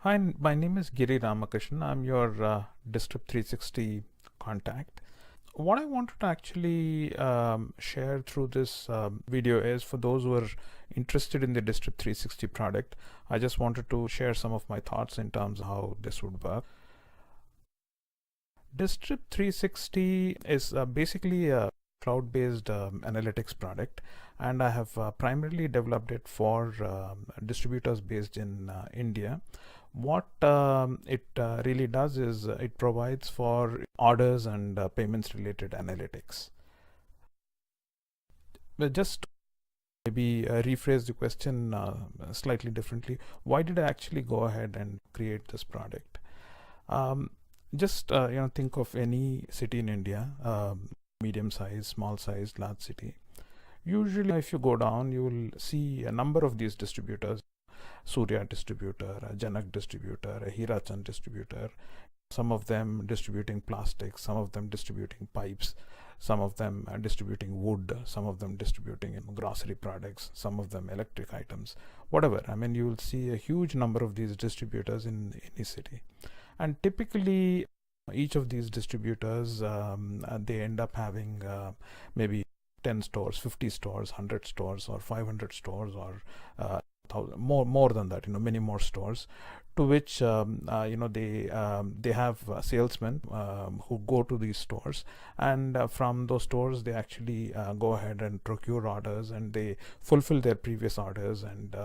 Hi, my name is Giri Ramakrishnan. I'm your Distrib360 contact. What I wanted to actually share through this video is for those who are interested in the Distrib360 product. I just wanted to share some of my thoughts in terms of how this would work. Distrib360 is basically a cloud-based analytics product, and I have primarily developed it for distributors based in India. What it really does is it provides for orders and payments related analytics. But just maybe rephrase the question slightly differently. Why did I actually go ahead and create this product? Just think of any city in India, medium size, small size, large city. Usually if you go down, you will see a number of these distributors. Surya distributor, a Janak distributor, a Hirachand distributor, some of them distributing plastics, some of them distributing pipes, some of them distributing wood, some of them distributing grocery products, some of them electric items, whatever. I mean, you will see a huge number of these distributors in any city. And typically, each of these distributors, they end up having maybe 10 stores, 50 stores, 100 stores, or 500 stores, or more than that, many more stores, to which they have salesmen who go to these stores, and from those stores they actually go ahead and procure orders, and they fulfill their previous orders, and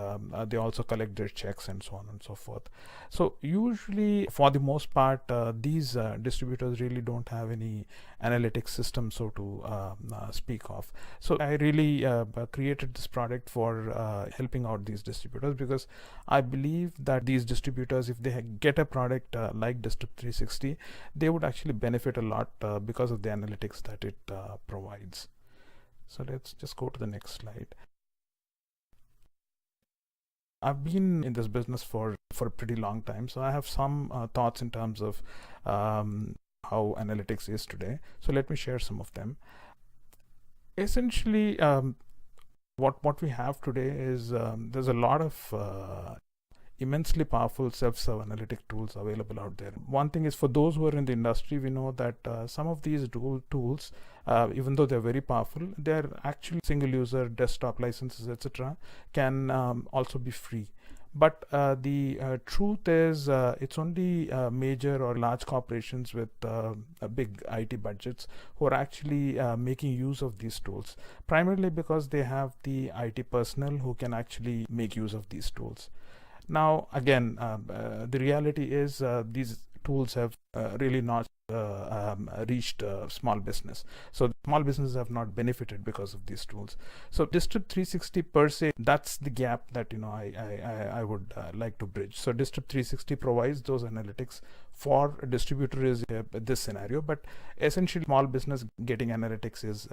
they also collect their checks and so on and so forth. So usually, for the most part, these distributors really don't have any analytics system, so to speak of. So I really created this product for helping out these distributors, because I believe that these distributors, if they get a product like Distrib360, they would actually benefit a lot because of the analytics that it provides. So let's just go to the next slide. I've been in this business for a pretty long time, so I have some thoughts in terms of how analytics is today. So let me share some of them. Essentially, what we have today is there's a lot of immensely powerful self-serve analytic tools available out there. One thing is, for those who are in the industry, we know that some of these tools, even though they're very powerful, they're actually single user desktop licenses, etc., can also be free. But the truth is, it's only major or large corporations with big IT budgets who are actually making use of these tools, primarily because they have the IT personnel who can actually make use of these tools. Now, again, the reality is these tools have really not reached small business. So small businesses have not benefited because of these tools. So Distrib360 per se, that's the gap that I would like to bridge. So Distrib360 provides those analytics for a distributor is this scenario, but essentially small business getting analytics is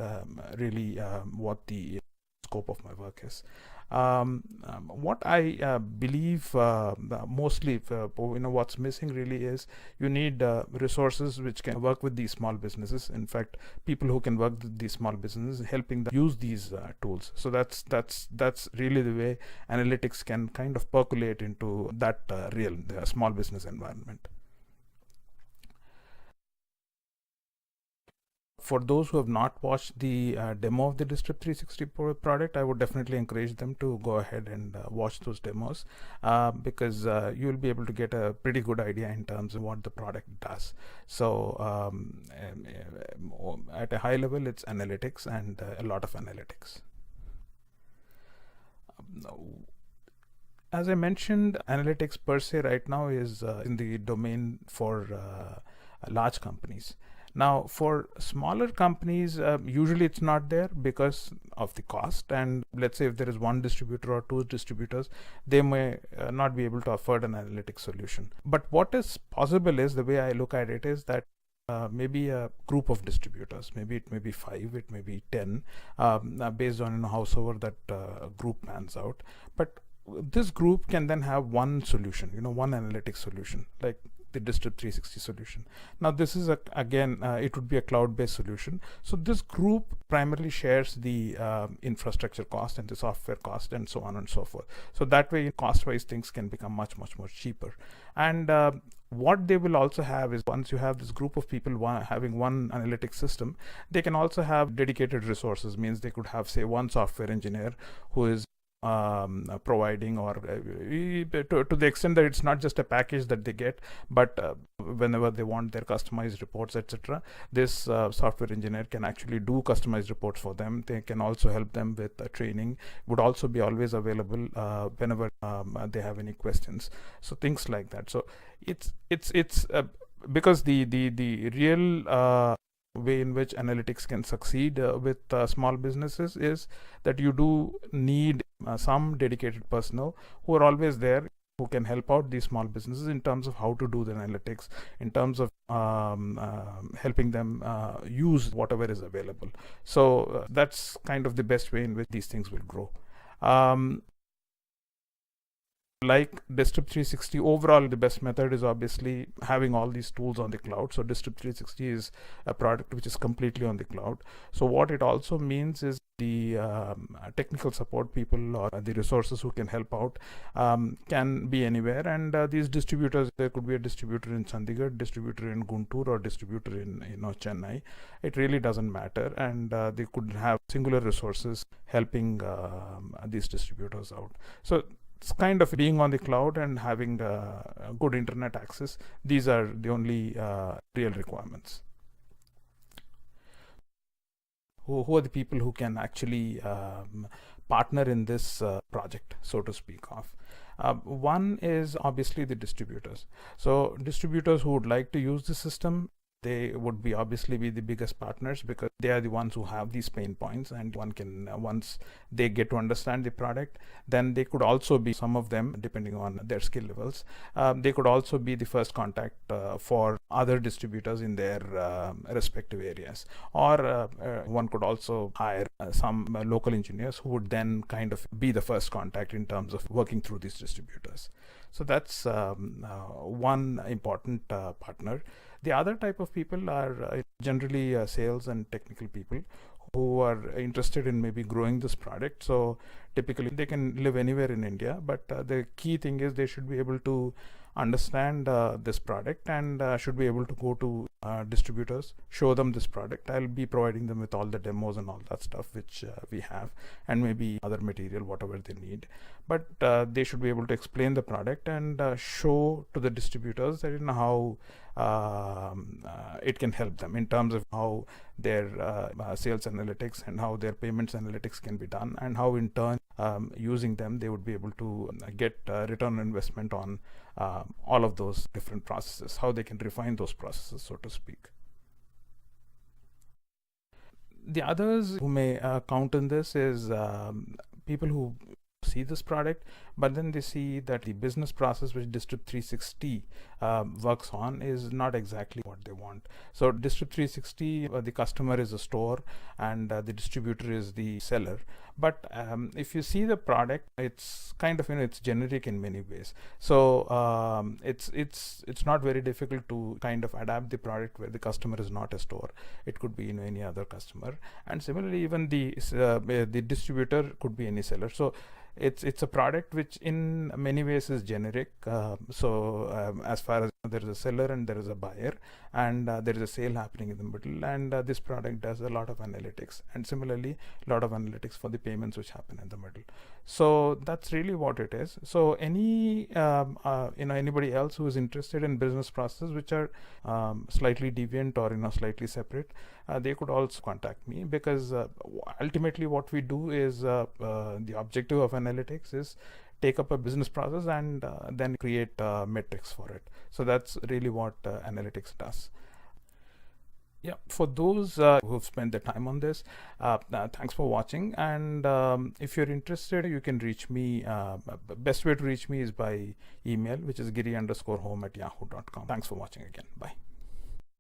really what the scope of my work is. What I believe mostly, what's missing really is you need resources which can work with these small businesses. In fact, people who can work with these small businesses, helping them use these tools. So that's really the way analytics can kind of percolate into that real small business environment. For those who have not watched the demo of the Distrib360 product, I would definitely encourage them to go ahead and watch those demos, because you'll be able to get a pretty good idea in terms of what the product does. So at a high level, it's analytics, and a lot of analytics. As I mentioned, analytics per se right now is in the domain for large companies. Now, for smaller companies, usually it's not there because of the cost. And let's say if there is one distributor or two distributors, they may not be able to afford an analytics solution. But what is possible is, the way I look at it is that maybe a group of distributors, maybe it may be 5, it may be 10, based on howsoever that group pans out. But this group can then have one solution, one analytics solution. Like, the Distrib360 solution. Now this is again it would be a cloud-based solution. So this group primarily shares the infrastructure cost and the software cost and so on and so forth. So that way, cost-wise, things can become much more cheaper. And what they will also have is, once you have this group of people having one analytics system, they can also have dedicated resources. Means they could have, say, one software engineer who is providing, or to the extent that it's not just a package that they get, but whenever they want their customized reports, etc., this software engineer can actually do customized reports for them. They can also help them with training, would also be always available whenever they have any questions. So things like that. So it's because the real way in which analytics can succeed with small businesses is that you do need some dedicated personnel who are always there, who can help out these small businesses in terms of how to do the analytics, in terms of helping them use whatever is available. So that's kind of the best way in which these things will grow. Like Distrib360, overall the best method is obviously having all these tools on the cloud. So Distrib360 is a product which is completely on the cloud. So what it also means is the technical support people or the resources who can help out can be anywhere. And these distributors, there could be a distributor in Chandigarh, distributor in Guntur, or distributor in Chennai. It really doesn't matter. And they could have singular resources helping these distributors out. So it's kind of being on the cloud and having good internet access. These are the only real requirements. Who are the people who can actually partner in this project, so to speak of? One is obviously the distributors. So distributors who would like to use the system, they would be obviously be the biggest partners, because they are the ones who have these pain points, and one can once they get to understand the product, then they could also be, some of them depending on their skill levels, they could also be the first contact for other distributors in their respective areas. Or one could also hire some local engineers who would then kind of be the first contact in terms of working through these distributors. So that's one important partner. The other type of people are generally sales and technical people who are interested in maybe growing this product. So typically they can live anywhere in India, but the key thing is they should be able to understand this product and should be able to go to distributors, show them this product. I'll be providing them with all the demos and all that stuff which we have, and maybe other material, whatever they need. But they should be able to explain the product and show to the distributors that how it can help them in terms of how their sales analytics and how their payments analytics can be done, and how in turn using them they would be able to get return on investment on all of those different processes, how they can refine those processes, so to speak. The others who may count in this is people who see this product, but then they see that the business process which Distrib360 works on is not exactly what they want. So Distrib360, the customer is a store and the distributor is the seller. But if you see the product, it's kind of, it's generic in many ways. So it's not very difficult to kind of adapt the product where the customer is not a store. It could be any other customer, and similarly even the distributor could be any seller. So it's a product which in many ways is generic. As far as there is a seller and there is a buyer, and there is a sale happening in the middle, and this product does a lot of analytics, and similarly a lot of analytics for the payments which happen in the middle. So that's really what it is. So any anybody else who is interested in business processes which are slightly deviant or slightly separate, they could also contact me, because ultimately what we do is the objective of analytics is take up a business process and then create metrics for it. So that's really what analytics does. Yeah, for those who've spent the time on this, thanks for watching. And if you're interested, you can reach me. Best way to reach me is by email, which is giri_home@yahoo.com. Thanks for watching again. Bye.